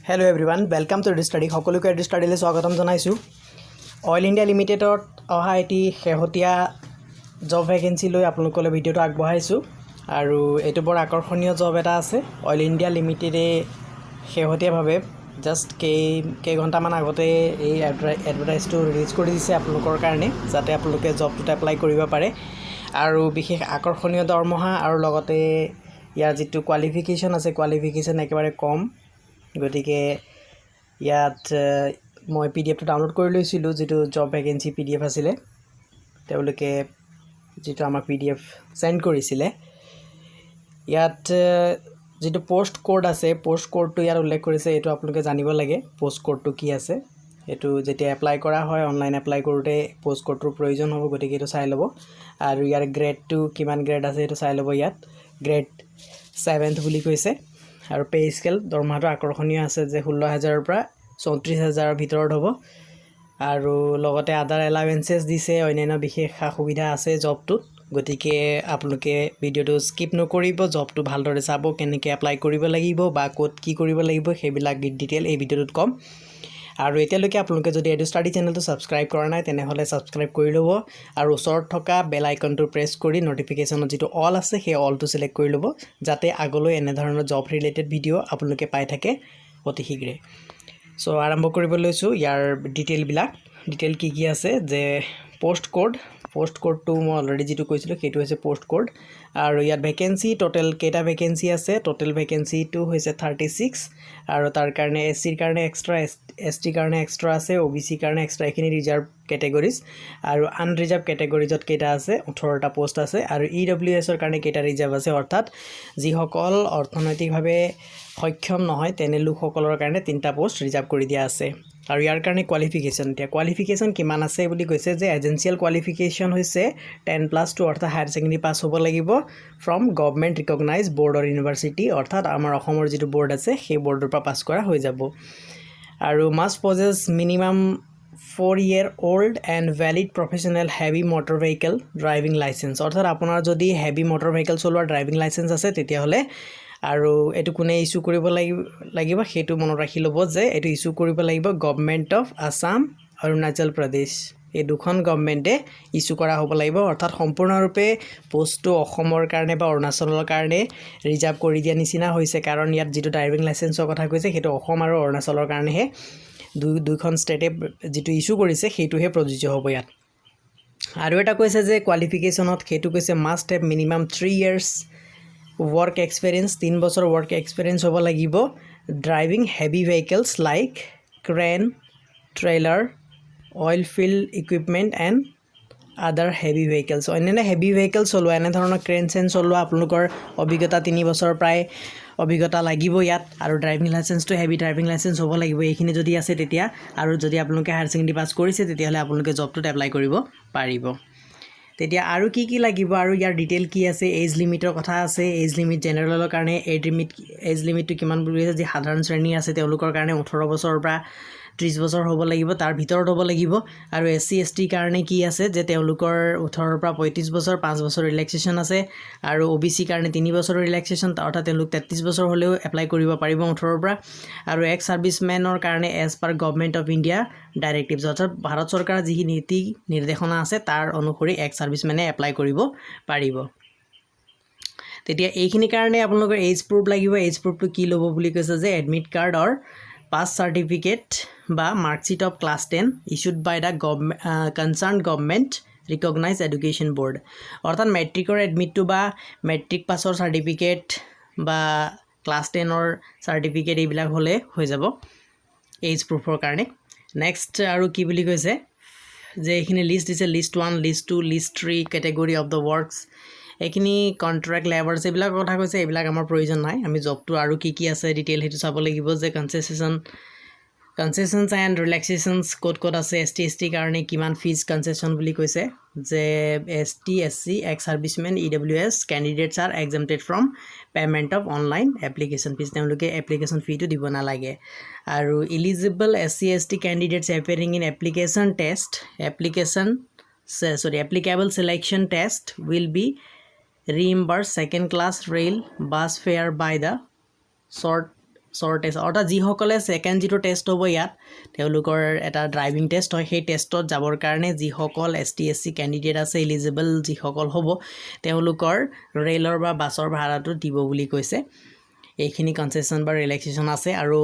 Hello everyone, welcome to Study. সকলোকে ষ্টাডিলৈ স্বাগতম জনাইছো। অইল ইণ্ডিয়া লিমিটেডত অহা এটি শেহতীয়া জব ভেকেন্সি লৈ আপোনালোকলৈ ভিডিঅ'টো আগবঢ়াইছো আৰু এটো বৰ আকৰ্ষণীয় জব এটা আছে। অইল ইণ্ডিয়া লিমিটেডে শেহতীয়াভাৱে জাস্ট কেইঘণ্টামান আগতে এই এডভাৰটাইজটো ৰিলিজ কৰি দিছে আপোনালোকৰ কাৰণে, যাতে আপোনালোকে জবটোত এপ্লাই কৰিব পাৰে আৰু বিশেষ আকৰ্ষণীয় দৰমহা আৰু লগতে ইয়াৰ যিটো কোৱালিফিকেশ্যন আছে কোৱালিফিকেশ্যন একেবাৰে কম। গতিকে ইয়াত মই পিডিএফটো ডাউনলোড কৰি লৈছিলোঁ, যিটো জব ভেকেন্সি পিডিএফ আছিলে। তেওঁলোকে যিটো আমাক পিডিএফ সেন্ড কৰিছিলে, ইয়াত যিটো পোষ্ট কোড আছে, পোষ্ট কোডটো ইয়াত উল্লেখ কৰিছে। এইটো আপোনালোকে জানিব লাগে পোষ্ট কোডটো কি আছে। এইটো যেতিয়া এপ্লাই কৰা হয়, অনলাইন এপ্লাই কৰোঁতে পোষ্ট কোডটোৰ প্ৰয়োজন হ'ব, গতিকে এইটো চাই ল'ব। আৰু ইয়াৰ গ্ৰেডটো কিমান গ্ৰেড আছে এইটো চাই ল'ব। ইয়াত গ্ৰেড 7th বুলি কৈছে আৰু পে স্কেল দৰমহাটো আকৰ্ষণীয় আছে যে 16,000ৰ পৰা 34,000ৰ ভিতৰত হ'ব। আৰু লগতে আদাৰ এলাৱেন্সেছ দিছে, অন্যান্য বিশেষ সুবিধা আছে জবটোত। গতিকে আপোনালোকে ভিডিঅ'টো স্কিপ নকৰিব, জবটো ভালদৰে চাব, কেনেকৈ এপ্লাই কৰিব লাগিব বা ক'ত কি কৰিব লাগিব সেইবিলাক ডিটেইল এই ভিডিঅ'টোত ক'ম। আৰু এতিয়ালৈকে আপোনালোকে যদি এডু ষ্টাডি চেনেলটো ছাবস্ক্ৰাইব কৰা নাই তেনেহ'লে ছাবস্ক্ৰাইব কৰি ল'ব আৰু ওচৰত থকা বেল আইকনটো প্ৰেছ কৰি নটিফিকেশ্যনত যিটো অল আছে সেই অলটো চিলেক্ট কৰি ল'ব, যাতে আগলৈ এনেধৰণৰ জব ৰিলেটেড ভিডিঅ' আপোনালোকে পাই থাকে অতি শীঘ্ৰে। চ' আৰম্ভ কৰিব লৈছোঁ ইয়াৰ ডিটেইল কি আছে যে পোষ্ট কোডটো মই অলৰেডি যিটো কৈছিলোঁ সেইটো হৈছে পোষ্ট কোড। আৰু ইয়াত ভেকেন্সি টোটেল কেইটা ভেকেন্সি আছে, টোটেল ভেকেন্সিটো হৈছে 36 আৰু তাৰ কাৰণে এছচিৰ কাৰণে এক্সট্ৰা, এছটিৰ কাৰণে এক্সট্ৰা আছে, অবিচিৰ কাৰণে এক্সট্ৰা, এইখিনি ৰিজাৰ্ভ কেটেগৰিজ। আৰু আনৰিজাৰ্ভ কেটেগৰিজত কেইটা আছে, 18টা পোষ্ট আছে। আৰু EWSৰ কাৰণে কেইটা ৰিজাৰ্ভ আছে, অৰ্থাৎ যিসকল অৰ্থনৈতিকভাৱে সক্ষম নহয় তেনে লোকসকলৰ কাৰণে 3টা পোষ্ট ৰিজাৰ্ভ কৰি দিয়া আছে। আৰু ইয়াৰ কাৰণে কোৱালিফিকেশ্যন কিমান আছে বুলি কৈছে যে এজেঞ্চিয়েল কোৱালিফিকেশ্যন হৈছে 10+2 অৰ্থাৎ হায়াৰ ছেকেণ্ডেৰী পাছ হ'ব লাগিব from government recognise board or university, অৰ্থাৎ আমাৰ অসমৰ যিটো বৰ্ড আছে সেই বৰ্ডৰ পৰা পাছ কৰা হৈ যাব। আৰু must পজেছ minimum 4 year old and valid professional heavy motor vehicle driving license, অৰ্থাৎ আপোনাৰ যদি হেভি মটৰ ভেহিকেল চলোৱাৰ ড্ৰাইভিং লাইচেঞ্চ আছে তেতিয়াহ'লে, আৰু এইটো কোনে ইছ্যু কৰিব লাগিব সেইটো মনত ৰাখি ল'ব যে এইটো ইছ্যু কৰিব লাগিব গভৰ্ণমেণ্ট অফ আছাম, অৰুণাচল প্ৰদেশ, এই দুখন গভৰ্ণমেণ্টে ইছ্যু কৰা হ'ব লাগিব। অৰ্থাৎ সম্পূৰ্ণৰূপে পোষ্টটো অসমৰ কাৰণে বা অৰুণাচলৰ কাৰণে ৰিজাৰ্ভ কৰি দিয়া নিচিনা হৈছে, কাৰণ ইয়াত যিটো ড্ৰাইভিং লাইচেঞ্চৰ কথা কৈছে সেইটো অসম আৰু অৰুণাচলৰ কাৰণেহে, দুইখন ষ্টেটে যিটো ইছ্যু কৰিছে সেইটোহে প্ৰযোজ্য হ'ব ইয়াত। আৰু এটা কৈছে যে কোৱালিফিকেশ্যনত সেইটো কৈছে must have minimum 3 years work experience, 3 বছৰ ৱৰ্ক এক্সপিৰিয়েঞ্চ হ'ব লাগিব driving heavy vehicles like crane, trailer, oil field equipment and other heavy vehicles. অন্যান্য হেভি ভেহিকেল চলোৱা, এনেধৰণৰ ক্ৰেন চলোৱা আপোনালোকৰ অভিজ্ঞতা 3 বছৰ প্ৰায় অভিজ্ঞতা লাগিব ইয়াত। আৰু ড্ৰাইভিং লাইচেঞ্চটো হেভি ড্ৰাইভিং লাইচেঞ্চ হ'ব লাগিব, এইখিনি যদি আছে তেতিয়া। আৰু যদি আপোনালোকে হায়াৰ ছেকেণ্ডেৰী পাছ কৰিছে তেতিয়াহ'লে আপোনালোকে জবটোত এপ্লাই কৰিব পাৰিব। তেতিয়া আৰু কি লাগিব, আৰু ইয়াৰ ডিটেইল কি আছে, এজ লিমিটৰ কথা আছে। এজ লিমিট জেনেৰেলৰ কাৰণে এজ লিমিটটো কিমান বুলি কৈছে, যি সাধাৰণ শ্ৰেণী আছে তেওঁলোকৰ কাৰণে 18 বছৰৰ পৰা 30 বছৰ হ'ব লাগিব, তাৰ ভিতৰত হ'ব লাগিব। আৰু SC ST কাৰণে কি আছে যে তেওঁলোকৰ 18ৰ পৰা 35 বছৰ, 5 বছৰ ৰিলেক্সেশ্যন আছে। আৰু OBC কাৰণে 3 বছৰৰ ৰিলেক্সেশ্যন, অৰ্থাৎ তেওঁলোক 33 বছৰ হ'লেও এপ্লাই কৰিব পাৰিব 18ৰ পৰা। আৰু এক্স ছাৰ্ভিচমেনৰ কাৰণে as per Government of India directives, অৰ্থাৎ ভাৰত চৰকাৰৰ যি নীতি নিৰ্দেশনা আছে তাৰ অনুসৰি এক্স ছাৰ্ভিচমেনে এপ্লাই কৰিব পাৰিব। তেতিয়া এইখিনিৰ কাৰণে আপোনালোকৰ এজ প্ৰুফ লাগিব। এজ প্ৰুফটো কি ল'ব বুলি কৈছে যে admit card or pass certificate বা marksheet of class 10 issued by the concern government recognise education board, অৰ্থাৎ মেট্ৰিকৰ এডমিটটো বা মেট্ৰিক পাছৰ চাৰ্টিফিকেট বা ক্লাছ 10ৰ চাৰ্টিফিকেট এইবিলাক হ'লে হৈ যাব এজ প্ৰুফৰ কাৰণে। নেক্সট আৰু কি বুলি কৈছে যে এইখিনি লিষ্ট দিছে, list 1, list 2, list 3 category of the works, এইখিনি কণ্ট্ৰেক্ট লেবাৰ্ছ এইবিলাকৰ কথা কৈছে। এইবিলাক আমাৰ প্ৰয়োজন নাই, আমি জবটো আৰু কি আছে ডিটেইল সেইটো চাব লাগিব যে কনচেশ্যনছ এণ্ড ৰিলেক্সেশ্যনছ ক'ত আছে, ST ST কাৰণে কিমান ফিজ কনচেশ্যন বুলি কৈছে যে ST SC x servicemen EWS candidates R exempted from payment of online application fees, তেওঁলোকে এপ্লিকেশ্যন ফিটো দিব নালাগে। আৰু eligible SC ST candidates appearing in applicable selection test will be reimbursed second class rail bus fare by the short test অৰ্থাৎ যিসকলে second যিটো test হ'ব ইয়াত তেওঁলোকৰ এটা ড্ৰাইভিং টেষ্ট হয় সেই টেষ্টত যাবৰ কাৰণে যিসকল ST SC কেণ্ডিডেট আছে এলিজিবল যিসকল হ'ব তেওঁলোকৰ ৰেলৰ বা বাছৰ ভাড়াটো দিব বুলি কৈছে এইখিনি কনসেশন বা ৰিলেক্সেশন আছে আৰু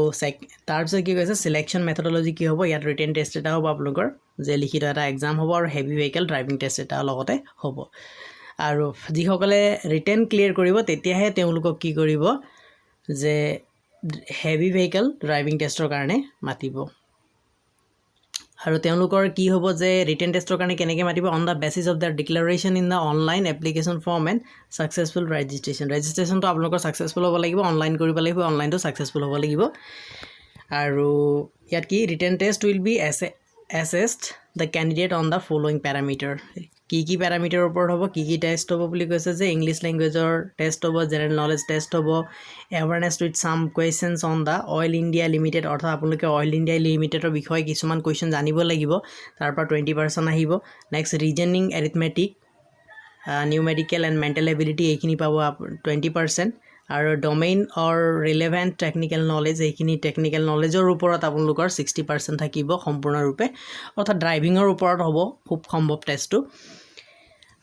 তাৰপিছত কি কৈছে সিলেকশন মেথডলজি কি হ'ব ইয়াত ৰিটেন টেষ্ট এটা হ'ব আপোনালোকৰ যে লিখিত এটা এক্সাম হ'ব আৰু হেভি ভেহিকল ড্ৰাইভিং টেষ্ট এটা লগতে হ'ব আৰু যিসকলে ৰিটেন ক্লিয়াৰ কৰিব তেতিয়াহে তেওঁলোকক কি কৰিব যে হেভি ভেহিকল ড্ৰাইভিং টেষ্টৰ কাৰণে মাতিব আৰু তেওঁলোকৰ কি হ'ব যে ৰিটেন টেষ্টৰ কাৰণে কেনেকৈ মাতিব on the basis of the declaration in the online application form and successful ৰেজিষ্ট্ৰেশ্যনটো আপোনালোকৰ ছাকচেছফুল হ'ব লাগিব অনলাইন কৰিব লাগিব অনলাইনটো ছাকচেছফুল হ'ব লাগিব আৰু ইয়াত কি written test will be assessed the candidate on the following parameter কি প্যাৰামিটাৰৰ ওপৰত হ'ব কি টেষ্ট হ'ব বুলি কৈছে যে ইংলিছ ল্যাঙ্গুৱেজৰ টেষ্ট হ'ব জেনাৰেল নলেজ টেষ্ট হ'ব awareness with some questions on the oil India limited অৰ্থাৎ আপোনালোকে অইল ইণ্ডিয়া লিমিটেডৰ বিষয়ে কিছুমান কুৱেশ্যন জানিব লাগিব তাৰ পৰা 20% আহিব next reasoning arithmetic numerical and mental ability এইখিনি পাব 20% আৰু ডমেইন অৰ ৰিলেভেণ্ট টেকনিকেল নলেজ এইখিনি টেকনিকেল নলেজৰ ওপৰত আপোনালোকৰ 60% থাকিব সম্পূৰ্ণৰূপে অৰ্থাৎ ড্ৰাইভিঙৰ ওপৰত হ'ব খুব সম্ভৱ টেষ্টটো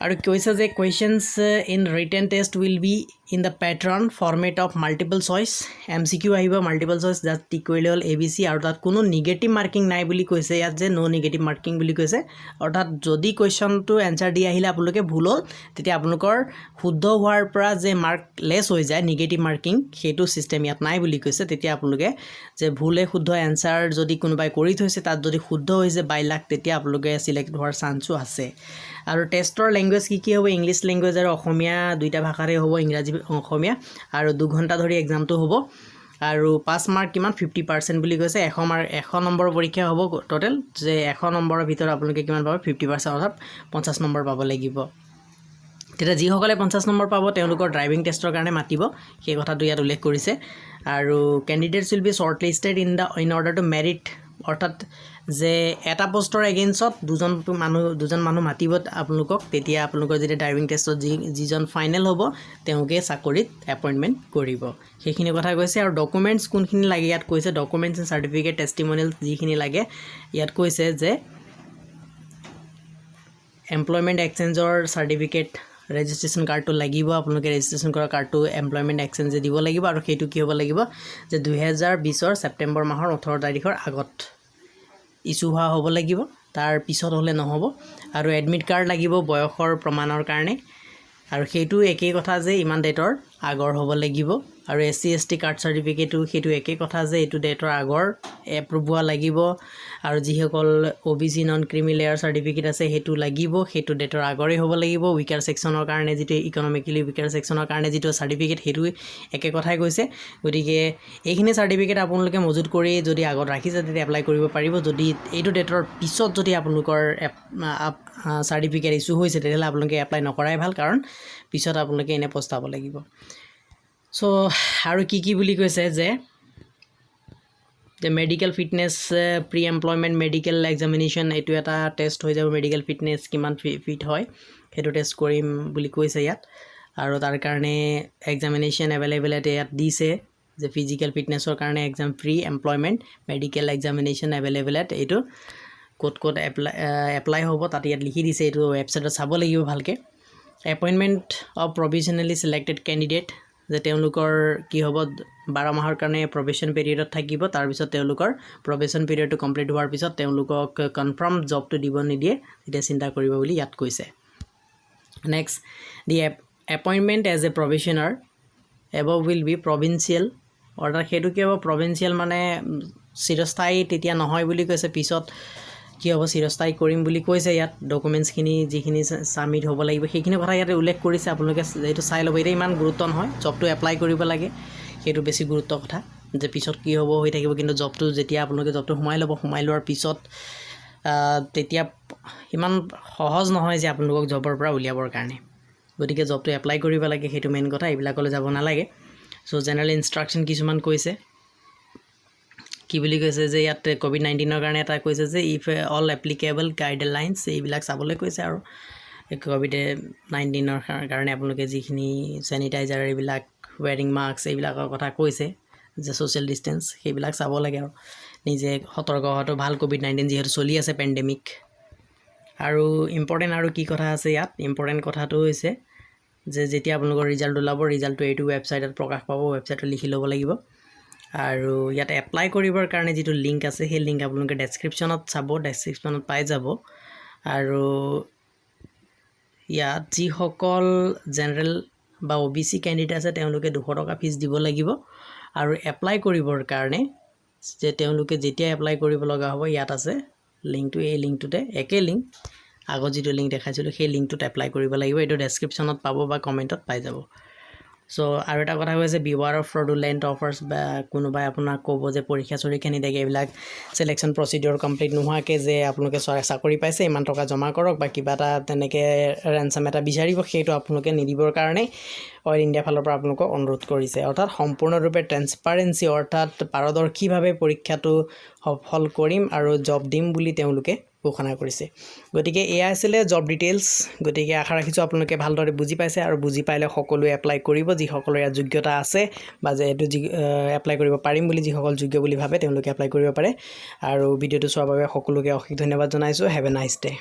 আৰু কৈছে যে questions in written test will be in the pattern format of multiple choice MCQ আহিব মাল্টিপল চইচ জাষ্ট টিক কৰিলে হ'ল ABC আৰু তাত কোনো নিগেটিভ মাৰ্কিং নাই বুলি কৈছে ইয়াত যে নো নিগেটিভ মাৰ্কিং বুলি কৈছে অৰ্থাৎ যদি কুৱেশ্যনটো এনসাৰ দি আহিলে আপোনালোকে ভুল হ'ল তেতিয়া আপোনালোকৰ শুদ্ধ হোৱাৰ পৰা যে মাৰ্ক লেছ হৈ যায় নিগেটিভ মাৰ্কিং সেইটো সিস্টেম ইয়াত নাই বুলি কৈছে তেতিয়া আপোনালোকে যে ভুলে শুদ্ধ এনসাৰ যদি কোনোবাই কৰি থৈছে তাত যদি শুদ্ধ হৈছে বাই লাখ তেতিয়া আপোনালোকে সিলেক্ট হোৱাৰ চান্সও আছে আৰু টেষ্টৰ ল্যাঙ্গুৱেজ কি হ'ব ইংলিছ ল্যাঙ্গুৱেজ আৰু অসমীয়া দুইটা ভাষাৰে হ'ব ইংৰাজী অসমীয়া আৰু 2 ঘণ্টা ধৰি এক্সামটো হ'ব আৰু 5 মাৰ্ক কিমান 50% বুলি কৈছে 100 নম্বৰ পৰীক্ষা হ'ব টোটাল যে 100 নম্বৰৰ ভিতৰত আপোনালোকে কিমান পাব 50% অৰ্থাৎ 50 নম্বৰ পাব লাগিব তেতিয়া যিসকলে 50 নম্বৰ পাব তেওঁলোকৰ ড্ৰাইভিং টেষ্টৰ কাৰণে মাতিব সেই কথাটো ইয়াত উল্লেখ কৰিছে আৰু candidates will be shortlisted in order to merit অৰ্থাৎ যে এটা পোষ্টৰ এগেইনষ্টত দুজন মানুহ মাতিব আপোনালোকক তেতিয়া আপোনালোকৰ যেতিয়া ড্ৰাইভিং টেষ্টত যিজন ফাইনেল হ'ব তেওঁলোকে চাকৰিত এপইণ্টমেণ্ট কৰিব সেইখিনি কথা কৈছে আৰু ডকুমেণ্টছ কোনখিনি লাগে ইয়াত কৈছে ডকুমেণ্টছ এণ্ড চাৰ্টিফিকেট টেষ্টিমনিয়েল যিখিনি লাগে ইয়াত কৈছে যে এমপ্লয়মেণ্ট এক্সচেঞ্জৰ চাৰ্টিফিকেট ৰেজিষ্ট্ৰেশ্যন কাৰ্ডটো লাগিব আপোনালোকে ৰেজিষ্ট্ৰেশ্যন কৰা কাৰ্ডটো এমপ্লয়মেণ্ট এক্সচেঞ্জে দিব লাগিব আৰু সেইটো কি হ'ব লাগিব যে 2020 ছেপ্টেম্বৰ মাহৰ 18 তাৰিখৰ আগত ইস্যু হোৱা হ'ব লাগিব তাৰ পিছত হ'লে নহ'ব আৰু এডমিট কাৰ্ড লাগিব বয়সৰ প্ৰমাণৰ কাৰণে আৰু সেইটো একেই কথা যে ইমান ডেটৰ আগৰ হ'ব লাগিব আৰু SC ST কাৰ্ড চাৰ্টিফিকেটো সেইটো একেই কথা যে এইটো ডেটৰ আগৰ এপ্ৰুভ হোৱা লাগিব আৰু যিসকল OBC non creamy layer certificate আছে সেইটো লাগিব সেইটো ডেটৰ আগৰে হ'ব লাগিব উইকাৰ সেকশনৰ কাৰণে যিটো ইকনমিক্যালি উইকাৰ সেকশনৰ কাৰণে যিটো চাৰ্টিফিকেট সেইটো একে কথাই কৈছে গতিকে এইখিনি চাৰ্টিফিকেট আপোনালোকে মজুত কৰি যদি আগত ৰাখিছে তেতিয়া এপ্লাই কৰিব পাৰিব যদি এইটো ডেটৰ পিছত যদি আপোনালোকৰ চাৰ্টিফিকেট ইস্যু হৈছে তেতিয়াহ'লে আপোনালোকে এপ্লাই নকৰাই ভাল কাৰণ পিছত আপোনালোকে এনে পস্তাব লাগিব সো আৰু কি বুলি কৈছে যে medical fitness pre employment medical examination এইটো এটা টেষ্ট হৈ যাব মেডিকেল ফিটনেছ কিমান ফিট হয় সেইটো টেষ্ট কৰিম বুলি কৈছে ইয়াত আৰু তাৰ কাৰণে এক্সামিনেশ্যন এভেইলেবল ইয়াত দিছে যে ফিজিকেল ফিটনেছৰ কাৰণে exam pre employment medical examination available এইটো ক'ত এপ্লাই হ'ব তাত ইয়াত লিখি দিছে এইটো ৱেবছাইটত চাব লাগিব ভালকৈ এপইণ্টমেণ্ট অফ প্ৰভিজনেলি চিলেক্টেড কেণ্ডিডেট যে তেওঁলোকৰ কি হ'ব 12 মাহৰ কাৰণে প্ৰবেশন পিৰিয়ডত থাকিব তাৰ পিছত তেওঁলোকৰ প্ৰবেশন পিৰিয়ডটো কমপ্লিট হোৱাৰ পিছত তেওঁলোকক কনফাৰ্ম জবটো দিব নিদিয়ে তেতিয়া চিন্তা কৰিব বুলি ইয়াত কৈছে next the appointment as a probationer above will be provincial অৰ্থাৎ সেইটো কি হ'ব প্ৰভিন্সিয়েল মানে চিৰস্থায়ী তেতিয়া নহয় বুলি কৈছে পিছত কি হ'ব চিৰস্থায়ী কৰিম বুলি কৈছে ইয়াত ডকুমেণ্টছখিনি যিখিনি সাবমিট হ'ব লাগিব সেইখিনি কথা ইয়াতে উল্লেখ কৰিছে আপোনালোকে এইটো চাই ল'ব এতিয়া ইমান গুৰুত্ব নহয় জবটো এপ্লাই কৰিব লাগে সেইটো বেছি গুৰুত্ব কথা যে পিছত কি হ'ব হৈ থাকিব কিন্তু জবটো যেতিয়া আপোনালোকে জবটো সোমাই লোৱাৰ পিছত তেতিয়া ইমান সহজ নহয় যে আপোনালোকক জবৰ পৰা উলিয়াবৰ কাৰণে গতিকে জবটো এপ্লাই কৰিব লাগে সেইটো মেইন কথা এইবিলাকলৈ যাব নালাগে সো জেনাৰেল ইনষ্ট্ৰাকশ্যন কিছুমান কৈছে কি বুলি কৈছে যে ইয়াত COVID-19ৰ কাৰণে এটা কৈছে যে ইফ অল এপ্লিকেবল গাইডলাইনছ এইবিলাক চাবলৈ কৈছে আৰু COVID-19ৰ কাৰণে আপোনালোকে যিখিনি চেনিটাইজাৰ এইবিলাক ৱেৰিং মাস্ক এইবিলাকৰ কথা কৈছে যে ছ'চিয়েল ডিষ্টেঞ্চ সেইবিলাক চাব লাগে আৰু নিজে সতৰ্ক হোৱাটো ভাল COVID-19 যিহেতু চলি আছে পেণ্ডেমিক আৰু ইম্পৰ্টেণ্ট আৰু কি কথা আছে ইয়াত ইম্পৰ্টেণ্ট কথাটো হৈছে যে যেতিয়া আপোনালোকৰ ৰিজাল্ট ওলাব ৰিজাল্টটো এইটো ৱেবছাইটত প্ৰকাশ পাব ৱেবছাইটত লিখি ল'ব লাগিব আৰু ইয়াত এপ্লাই কৰিবৰ কাৰণে যিটো লিংক আছে সেই লিংক আপোনালোকে ডেছক্ৰিপশ্যনত চাব ডেছক্ৰিপশ্যনত পাই যাব আৰু ইয়াত যিসকল জেনেৰেল বা OBC কেণ্ডিডেট আছে তেওঁলোকে 200 টকা ফিজ দিব লাগিব আৰু এপ্লাই কৰিবৰ কাৰণে যে তেওঁলোকে যেতিয়া এপ্লাই কৰিব লগা হ'ব ইয়াত আছে লিংকটো এই লিংকটোতে একে লিংক আগত যিটো লিংক দেখাইছিলোঁ সেই লিংকটোত এপ্লাই কৰিব লাগিব এইটো ডেছক্ৰিপশ্যনত পাব বা কমেণ্টত পাই যাব সো আৰু এটা কথা হৈছে বিৱাৰ অফ ফ্ৰডুলেণ্ট অফাৰ্ছ বা কোনোবাই আপোনাক ক'ব যে পৰীক্ষা চৰীক্ষা নিদিয়াকৈ এইবিলাক চিলেকশ্যন প্ৰচিডিউৰ কমপ্লিট নোহোৱাকৈ যে আপোনালোকে চাকৰি পাইছে ইমান টকা জমা কৰক বা কিবা এটা তেনেকৈ ৰেঞ্চাম এটা বিচাৰিব সেইটো আপোনালোকে নিদিবৰ কাৰণে অইল ইণ্ডিয়া ফালৰ পৰা আপোনালোকক অনুৰোধ কৰিছে অৰ্থাৎ সম্পূৰ্ণৰূপে ট্ৰেন্সপাৰেঞ্চি অৰ্থাৎ পাৰদৰ্শীভাৱে পৰীক্ষাটো সফল কৰিম আৰু জব দিম বুলি তেওঁলোকে ঘোষণা কৰিছে গতিকে এয়া আছিলে জব ডিটেইলছ গতিকে আশা ৰাখিছোঁ আপোনালোকে ভালদৰে বুজি পাইছে আৰু বুজি পাইলে সকলোৱে এপ্লাই কৰিব যিসকলৰ ইয়াত যোগ্যতা আছে বা যে এইটো এপ্লাই কৰিব পাৰিম বুলি যিসকল যোগ্য বুলি ভাবে তেওঁলোকে এপ্লাই কৰিব পাৰে আৰু ভিডিঅ'টো চোৱাৰ বাবে সকলোকে অশেষ ধন্যবাদ জনাইছোঁ হেভ এ নাইচ ডে